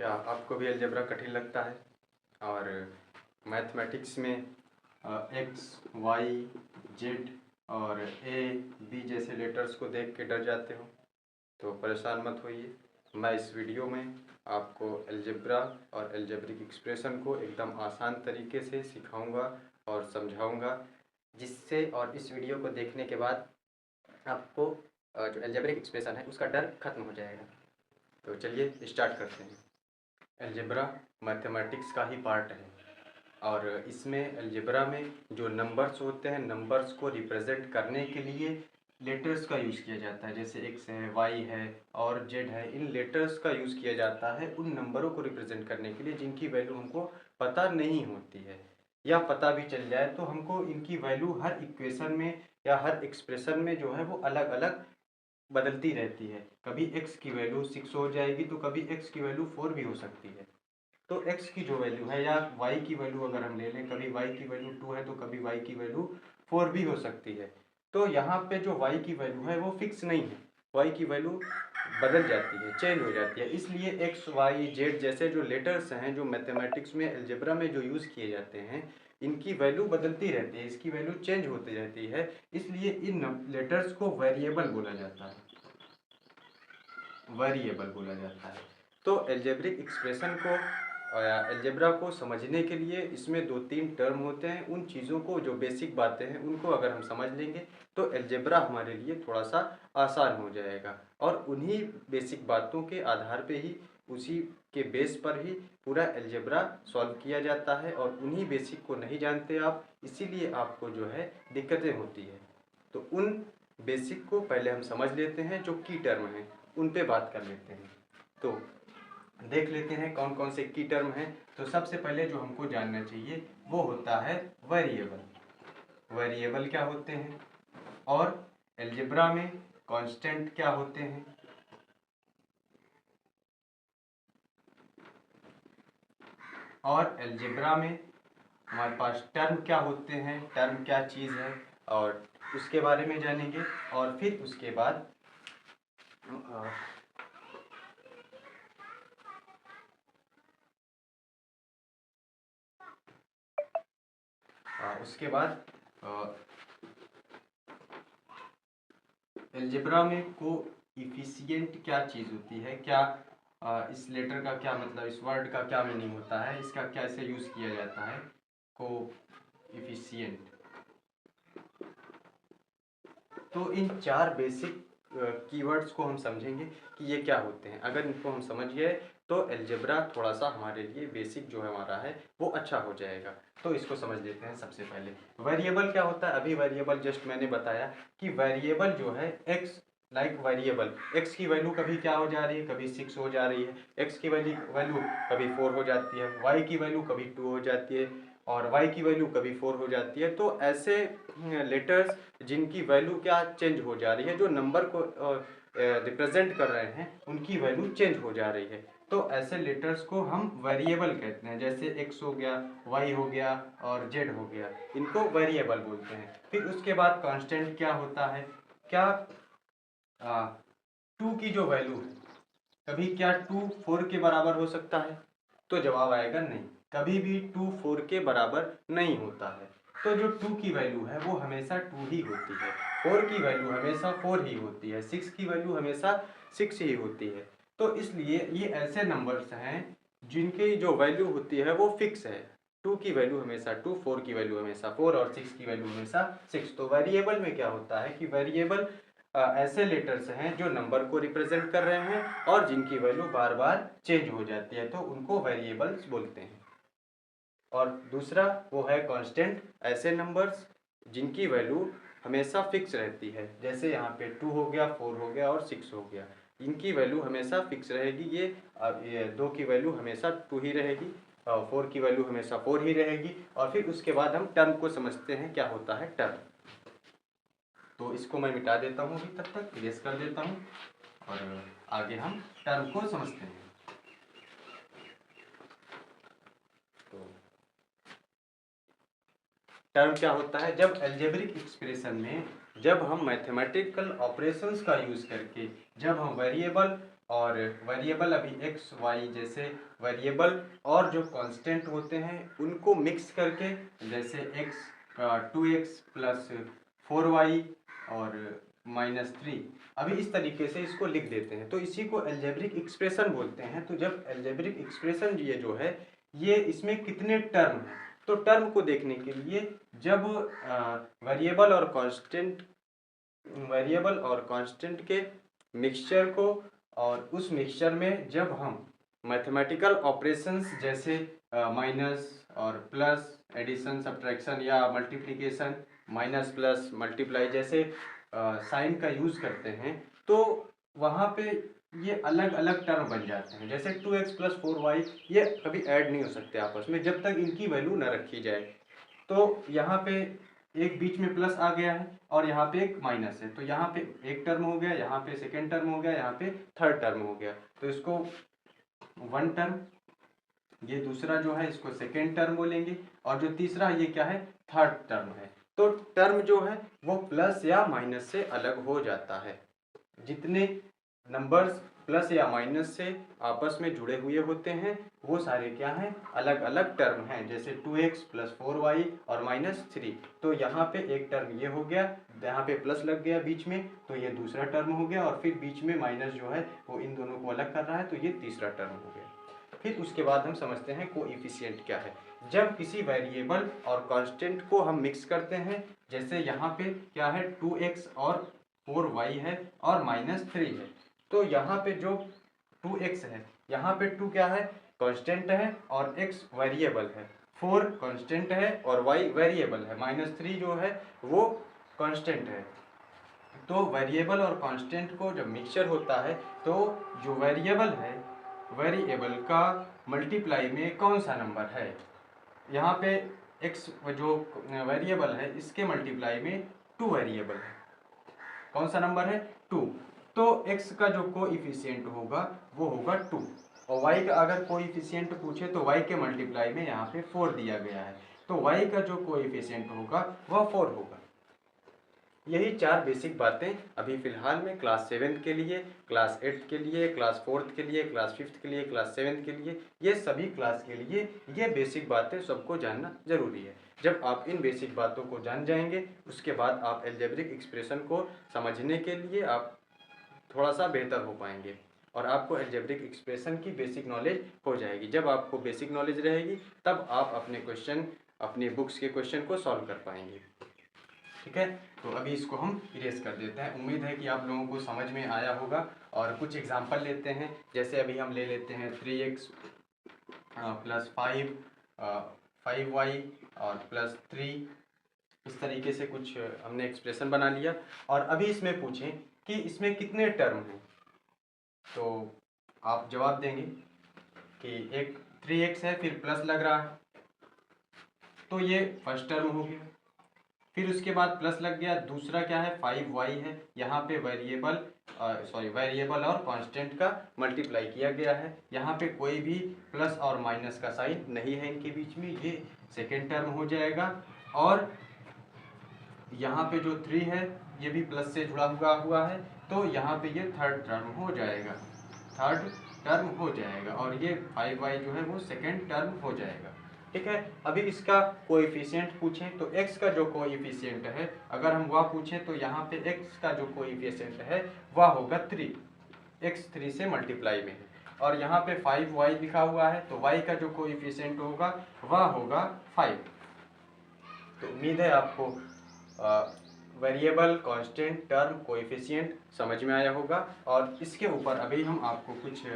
क्या आपको भी अलजेब्रा कठिन लगता है और मैथमेटिक्स में एक्स, वाई, जेड और ए, बी जैसे लेटर्स को देख के डर जाते हो? तो परेशान मत होइए। मैं इस वीडियो में आपको अलजेब्रा और अलजेब्रिक एक्सप्रेशन को एकदम आसान तरीके से सिखाऊंगा और समझाऊंगा, जिससे और इस वीडियो को देखने के बाद आपको जो अलजेब्रिक एक्सप्रेशन है उसका डर खत्म हो जाएगा। तो चलिए स्टार्ट करते हैं। अलजेब्रा मैथमेटिक्स का ही पार्ट है और इसमें अलजेब्रा में जो नंबर्स होते हैं, नंबर्स को रिप्रेजेंट करने के लिए लेटर्स का यूज़ किया जाता है। जैसे एक्स है, वाई है और जेड है, इन लेटर्स का यूज़ किया जाता है उन नंबरों को रिप्रेजेंट करने के लिए जिनकी वैल्यू हमको पता नहीं होती है, या पता भी चल जाए तो हमको इनकी वैल्यू हर इक्वेशन में या हर एक्सप्रेशन में जो है वो अलग अलग बदलती रहती है। कभी x की वैल्यू 6 हो जाएगी तो कभी x की वैल्यू 4 भी हो सकती है। तो x की जो वैल्यू है या y की वैल्यू अगर हम ले लें, कभी y की वैल्यू 2 है तो कभी y की वैल्यू 4 भी हो सकती है। तो यहाँ पे जो y की वैल्यू है वो फिक्स नहीं है, y की वैल्यू बदल जाती है, चेंज हो जाती है। इसलिए x, y, z जैसे जो लेटर्स हैं जो मैथमेटिक्स में अलजेब्रा में जो यूज़ किए जाते हैं, इनकी वैल्यू बदलती रहती है, इसकी वैल्यू चेंज होती रहती है। इसलिए इन लेटर्स को वेरिएबल बोला जाता है, वेरिएबल बोला जाता है। तो अलजेब्रिक एक्सप्रेशन को या अलजेब्रा को समझने के लिए इसमें 2-3 टर्म होते हैं। उन चीज़ों को, जो बेसिक बातें हैं, उनको अगर हम समझ लेंगे तो अलजेब्रा हमारे लिए थोड़ा सा आसान हो जाएगा और उन्हीं बेसिक बातों के आधार पे ही, उसी के बेस पर ही पूरा अलजेब्रा सॉल्व किया जाता है। और उन्हीं बेसिक को नहीं जानते आप, इसीलिए आपको जो है दिक्कतें होती है। तो उन बेसिक को पहले हम समझ लेते हैं, जो की टर्म हैं उन पे बात कर लेते हैं। तो देख लेते हैं कौन कौन से की टर्म हैं। तो सबसे पहले जो हमको जानना चाहिए वो होता है वेरिएबल। वेरिएबल क्या होते हैं और अलजेब्रा में कांस्टेंट क्या होते हैं, और अलजेब्रा में हमारे पास टर्म क्या होते हैं, टर्म क्या चीज़ है, और उसके बारे में जानेंगे। और फिर उसके बाद उसके बाद अलजेब्रा में कोएफिशिएंट क्या चीज़ होती है, क्या इस लेटर का क्या मतलब, इस वर्ड का क्या मीनिंग होता है, इसका कैसे यूज़ किया जाता है, कोएफिशिएंट। तो इन 4 बेसिक कीवर्ड्स को हम समझेंगे कि ये क्या होते हैं। अगर इनको हम समझ गए तो अलजेब्रा थोड़ा सा हमारे लिए बेसिक जो है हमारा है वो अच्छा हो जाएगा। तो इसको समझ लेते हैं। सबसे पहले वेरिएबल क्या होता है। अभी वेरिएबल जस्ट मैंने बताया कि वेरिएबल जो है एक्स, लाइक वेरिएबल एक्स की वैल्यू कभी क्या हो जा रही है, कभी 6 हो जा रही है, एक्स की वैल्यू कभी 4 हो जाती है, वाई की वैल्यू कभी 2 हो जाती है और y की वैल्यू कभी 4 हो जाती है। तो ऐसे लेटर्स जिनकी वैल्यू क्या चेंज हो जा रही है, जो नंबर को रिप्रेजेंट कर रहे हैं उनकी वैल्यू चेंज हो जा रही है, तो ऐसे लेटर्स को हम वेरिएबल कहते हैं। जैसे x हो गया, y हो गया और z हो गया, इनको वेरिएबल बोलते हैं। फिर उसके बाद कांस्टेंट क्या होता है, क्या 2 की जो वैल्यू है, कभी क्या 2 4 के बराबर हो सकता है, तो जवाब आएगा नहीं, कभी भी 2 4 के बराबर नहीं होता है। तो जो 2 की वैल्यू है वो हमेशा 2 ही होती है, 4 की वैल्यू हमेशा 4 ही होती है, 6 की वैल्यू हमेशा 6 ही होती है। तो इसलिए ये ऐसे नंबर्स हैं जिनकी जो वैल्यू होती है वो फिक्स है। 2 की वैल्यू हमेशा 2, 4 की वैल्यू हमेशा 4 और 6 की वैल्यू हमेशा 6। तो वेरिएबल में क्या होता है कि वेरिएबल ऐसे लेटर्स हैं जो नंबर को रिप्रेजेंट कर रहे हैं और जिनकी वैल्यू बार बार चेंज हो जाती है, तो उनको वेरिएबल्स बोलते हैं। और दूसरा वो है कांस्टेंट, ऐसे नंबर्स जिनकी वैल्यू हमेशा फिक्स रहती है। जैसे यहाँ पे 2 हो गया, 4 हो गया और 6 हो गया, इनकी वैल्यू हमेशा फिक्स रहेगी। ये 2 की वैल्यू हमेशा 2 ही रहेगी, 4 की वैल्यू हमेशा 4 ही रहेगी। और फिर उसके बाद हम टर्म को समझते हैं, क्या होता है टर्म। तो इसको मैं मिटा देता हूँ अभी, तब तक इरेज कर देता हूँ और आगे हम टर्म को समझते हैं। तो टर्म क्या होता है, जब अलजेब्रिक एक्सप्रेशन में जब हम मैथमेटिकल ऑपरेशंस का यूज़ करके जब हम वेरिएबल और वेरिएबल अभी एक्स वाई जैसे वेरिएबल और जो कांस्टेंट होते हैं उनको मिक्स करके, जैसे एक्स 2x प्लस 4y और -3, अभी इस तरीके से इसको लिख देते हैं। तो इसी को अलजेब्रिक एक्सप्रेशन बोलते हैं। तो जब अलजेब्रिक एक्सप्रेशन ये जो है ये इसमें कितने टर्म हैं, तो टर्म को देखने के लिए जब वेरिएबल और कांस्टेंट के मिक्सचर को, और उस मिक्सचर में जब हम मैथमेटिकल ऑपरेशंस जैसे माइनस और प्लस, एडिशन सब्ट्रैक्शन या मल्टीप्लिकेशन, माइनस प्लस मल्टीप्लाई जैसे साइन का यूज़ करते हैं, तो वहाँ पे ये अलग अलग टर्म बन जाते हैं। जैसे 2x प्लस 4y ये कभी ऐड नहीं हो सकते आपस में जब तक इनकी वैल्यू ना रखी जाए। तो यहाँ पे एक बीच में प्लस आ गया है और यहाँ पे एक माइनस है, तो यहाँ पे एक टर्म हो गया, यहाँ पे सेकेंड टर्म हो गया, यहाँ पे थर्ड टर्म हो गया, तो इसको वन टर्म, ये दूसरा जो है इसको सेकेंड टर्म बोलेंगे, और जो तीसरा ये क्या है, थर्ड टर्म है। तो टर्म जो है वो प्लस या माइनस से अलग हो जाता है। जितने नंबर्स प्लस या माइनस से आपस में जुड़े हुए होते हैं वो सारे क्या हैं, अलग अलग टर्म हैं। जैसे 2x प्लस 4y और -3, तो यहाँ पे एक टर्म ये हो गया, यहाँ पे प्लस लग गया बीच में, तो ये दूसरा टर्म हो गया, और फिर बीच में माइनस जो है वो इन दोनों को अलग कर रहा है, तो ये तीसरा टर्म हो गया। फिर उसके बाद हम समझते हैं कोएफिशिएंट क्या है। जब किसी वेरिएबल और कांस्टेंट को हम मिक्स करते हैं, जैसे यहाँ पे क्या है 2x और 4y है और -3 है, तो यहाँ पे जो 2x है, यहाँ पे 2 क्या है, कांस्टेंट है और x वेरिएबल है, 4 कांस्टेंट है और y वेरिएबल है, -3 जो है वो कांस्टेंट है। तो वेरिएबल और कांस्टेंट को जब मिक्सचर होता है तो जो वेरिएबल है, वेरिएबल का मल्टीप्लाई में कौन सा नंबर है, यहाँ पे x जो वेरिएबल है इसके मल्टीप्लाई में 2 वेरिएबल है, कौन सा नंबर है, 2। तो x का जो कोएफिशिएंट होगा वो होगा 2, और y का अगर कोएफिशिएंट पूछे तो y के मल्टीप्लाई में यहाँ पे 4 दिया गया है, तो y का जो कोएफिशिएंट होगा वह 4 होगा। यही 4 बेसिक बातें अभी फ़िलहाल में क्लास 7 के लिए, क्लास 8 के लिए, क्लास 4 के लिए, क्लास 5 के लिए, क्लास 7 के लिए, ये सभी क्लास के लिए ये बेसिक बातें सबको जानना ज़रूरी है। जब आप इन बेसिक बातों को जान जाएंगे उसके बाद आप अलजेब्रिक एक्सप्रेशन को समझने के लिए आप थोड़ा सा बेहतर हो पाएंगे और आपको अलजेब्रिक एक्सप्रेशन की बेसिक नॉलेज हो जाएगी। जब आपको बेसिक नॉलेज रहेगी तब आप अपने क्वेश्चन, अपनी बुक्स के क्वेश्चन को सॉल्व कर पाएंगे। ठीक है, तो अभी इसको हम इरेज कर देते हैं। उम्मीद है कि आप लोगों को समझ में आया होगा। और कुछ एग्जांपल लेते हैं, जैसे अभी हम ले लेते हैं 3x प्लस 5y और प्लस 3, इस तरीके से कुछ हमने एक्सप्रेशन बना लिया। और अभी इसमें पूछें कि इसमें कितने टर्म हैं, तो आप जवाब देंगे कि एक 3x है फिर प्लस लग रहा है, तो ये फर्स्ट टर्म हो गया। फिर उसके बाद प्लस लग गया, दूसरा क्या है 5y है, यहाँ पे वेरिएबल और कांस्टेंट का मल्टीप्लाई किया गया है, यहाँ पे कोई भी प्लस और माइनस का साइन नहीं है इनके बीच में, ये सेकेंड टर्म हो जाएगा। और यहाँ पे जो 3 है ये भी प्लस से जुड़ा हुआ है, तो यहाँ पे ये थर्ड टर्म हो जाएगा, और ये 5y जो है वो सेकेंड टर्म हो जाएगा। ठीक है, अभी इसका कोएफिशिएंट पूछें तो x का जो कोएफिशिएंट है, अगर हम वह पूछें तो यहाँ पे x का जो कोएफिशिएंट है वह होगा 3, x 3 से मल्टीप्लाई में है, और यहाँ पे 5y लिखा हुआ है, तो y का जो कोएफिशिएंट होगा वह होगा 5। तो उम्मीद है आपको वेरिएबल, कांस्टेंट, टर्म, कोएफिशिएंट समझ में आया होगा। और इसके ऊपर अभी हम आपको कुछ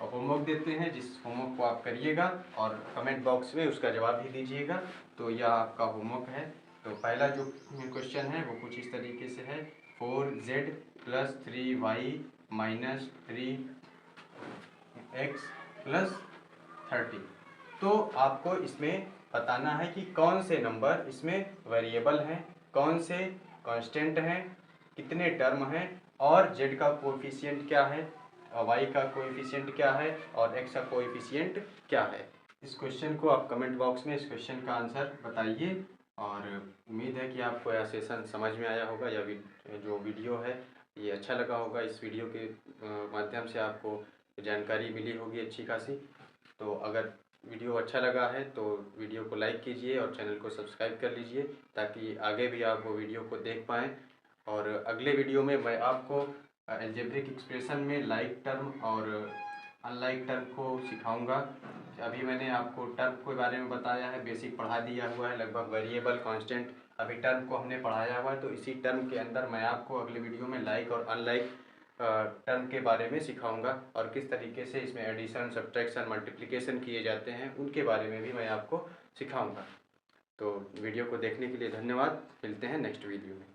होमवर्क देते हैं, जिस होमवर्क को आप करिएगा और कमेंट बॉक्स में उसका जवाब भी दीजिएगा। तो यह आपका होमवर्क है। तो पहला जो क्वेश्चन है वो कुछ इस तरीके से है, 4z plus 3y minus 3x plus 30। तो आपको इसमें बताना है कि कौन से नंबर इसमें वेरिएबल हैं, कौन से कांस्टेंट हैं, कितने टर्म हैं, और z का कोएफिशिएंट क्या है, y का कोएफिशिएंट क्या है, और x का कोएफिशिएंट क्या है। इस क्वेश्चन को आप कमेंट बॉक्स में इस क्वेश्चन का आंसर बताइए। और उम्मीद है कि आपको यह सेशन समझ में आया होगा, या जो वीडियो है ये अच्छा लगा होगा। इस वीडियो के माध्यम से आपको जानकारी मिली होगी अच्छी खासी। तो अगर वीडियो अच्छा लगा है तो वीडियो को लाइक कीजिए और चैनल को सब्सक्राइब कर लीजिए, ताकि आगे भी आप वो वीडियो को देख पाएँ। और अगले वीडियो में मैं आपको अलजेब्रिक एक्सप्रेशन में लाइक टर्म और अनलाइक टर्म को सिखाऊंगा। अभी मैंने आपको टर्म के बारे में बताया है, बेसिक पढ़ा दिया हुआ है, लगभग वेरिएबल कांस्टेंट अभी टर्म को हमने पढ़ाया हुआ है। तो इसी टर्म के अंदर मैं आपको अगले वीडियो में लाइक और अनलाइक टर्म के बारे में सिखाऊंगा, और किस तरीके से इसमें एडिशन, सब्ट्रैक्शन, मल्टीप्लिकेशन किए जाते हैं उनके बारे में भी मैं आपको सिखाऊंगा। तो वीडियो को देखने के लिए धन्यवाद। मिलते हैं नेक्स्ट वीडियो में।